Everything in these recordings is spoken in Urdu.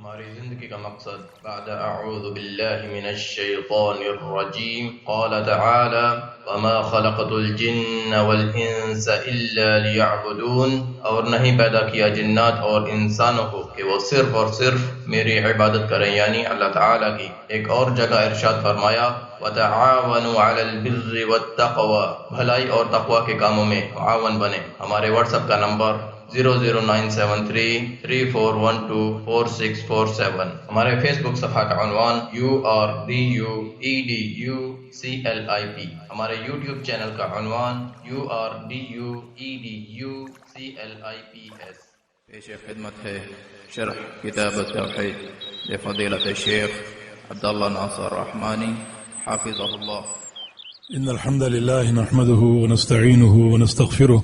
ہماری زندگی کا مقصد بعد اعوذ باللہ من الشیطان الرجیم قال تعالی وما خلقت الجن والانس الا لیعبدون، اور نہیں پیدا کیا جنات اور انسانوں کو کہ وہ صرف اور صرف میری عبادت کریں، یعنی اللہ تعالی کی۔ ایک اور جگہ ارشاد فرمایا وتعاونوا علی البر والتقوی، بھلائی اور تقوی کے کاموں میں معاون بنے۔ ہمارے واٹس ایپ کا نمبر 0097334124647۔ ہمارے فیس بک صفحہ کا عنوان URDUEDUCLIP۔ ہمارے یوٹیوب چینل کا عنوان URDUEDUCLIPS۔ پیش خدمت ہے شرح کتاب التوحید لفضیلۃ الشیخ عبداللہ ناصر رحمانی حافظہ اللہ۔ إن الحمد لله نحمده ونستعينه ونستغفره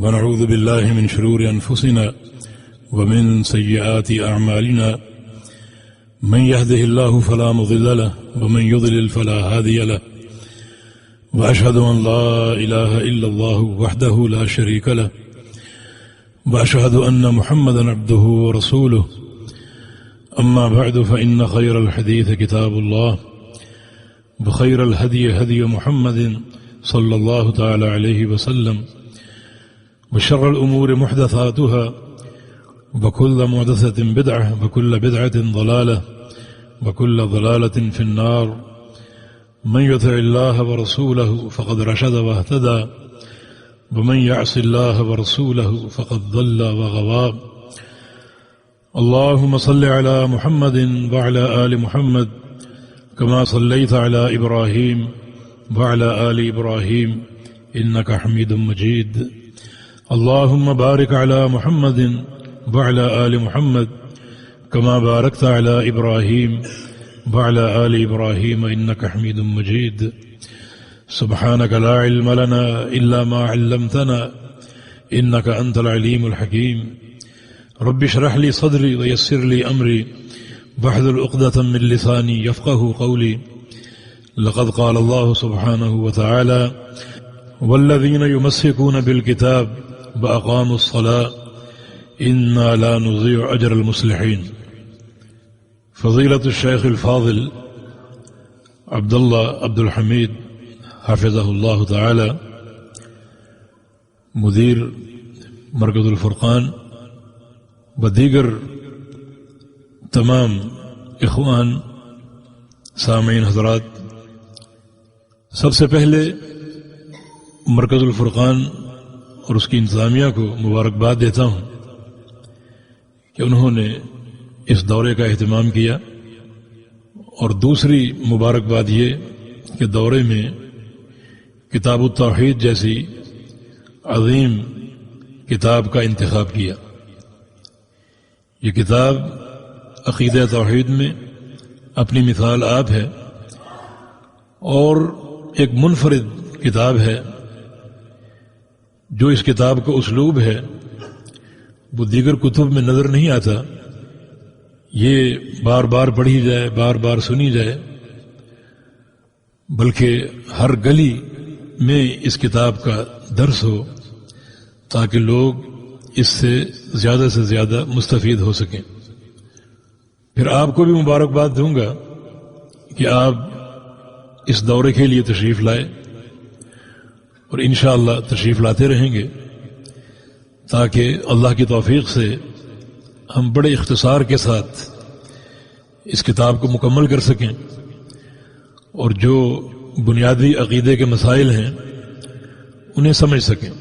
ونعوذ بالله من شرور أنفسنا ومن سيئات أعمالنا، من يهده الله فلا مضل له ومن يضلل فلا هادي له، وأشهد أن لا إله إلا الله وحده لا شريك له، وأشهد أن محمدا عبده ورسوله، أما بعد فإن خير الحديث كتاب الله، بخير الهدي هدي محمد صلى الله تعالى عليه وسلم، وشر الأمور محدثاتها، وكل محدثة بدعة، وكل بدعة ضلالة، وكل ضلالة في النار۔ من يطع الله ورسوله فقد رشد واهتدى، ومن يعص الله ورسوله فقد ضل وغوى۔ اللهم صل على محمد وعلى آل محمد كما صليت على إبراهيم وعلى آل إبراهيم إنك حميد مجيد۔ اللهم بارك على محمد وعلى آل محمد كما باركت على إبراهيم وعلى آل إبراهيم إنك حميد مجيد۔ سبحانك لا علم لنا إلا ما علمتنا إنك أنت العليم الحكيم۔ رب اشرح لي صدري ويسر لي أمري واحلل عقدة من لساني يفقه قولي۔ لقد قال الله سبحانه وتعالى والذين يمسكون بالكتاب وأقاموا الصلاة إنا لا نضيع أجر المصلحين۔ فضيلة الشيخ الفاضل عبد الله عبد الحميد حفظه الله تعالى، مدیر مرکز الفرقان، و دیگر تمام اخوان سامعین حضرات، سب سے پہلے مرکز الفرقان اور اس کی انتظامیہ کو مبارکباد دیتا ہوں کہ انہوں نے اس دورے کا اہتمام کیا، اور دوسری مبارکباد یہ کہ دورے میں کتاب التوحید جیسی عظیم کتاب کا انتخاب کیا۔ یہ کتاب عقیدہ توحید میں اپنی مثال آپ ہے، اور ایک منفرد کتاب ہے۔ جو اس کتاب کا اسلوب ہے وہ دیگر کتب میں نظر نہیں آتا۔ یہ بار بار پڑھی جائے، بار بار سنی جائے، بلکہ ہر گلی میں اس کتاب کا درس ہو تاکہ لوگ اس سے زیادہ مستفید ہو سکیں۔ پھر آپ کو بھی مبارکباد دوں گا کہ آپ اس دورے کے لیے تشریف لائے، اور انشاءاللہ تشریف لاتے رہیں گے تاکہ اللہ کی توفیق سے ہم بڑے اختصار کے ساتھ اس کتاب کو مکمل کر سکیں، اور جو بنیادی عقیدے کے مسائل ہیں انہیں سمجھ سکیں۔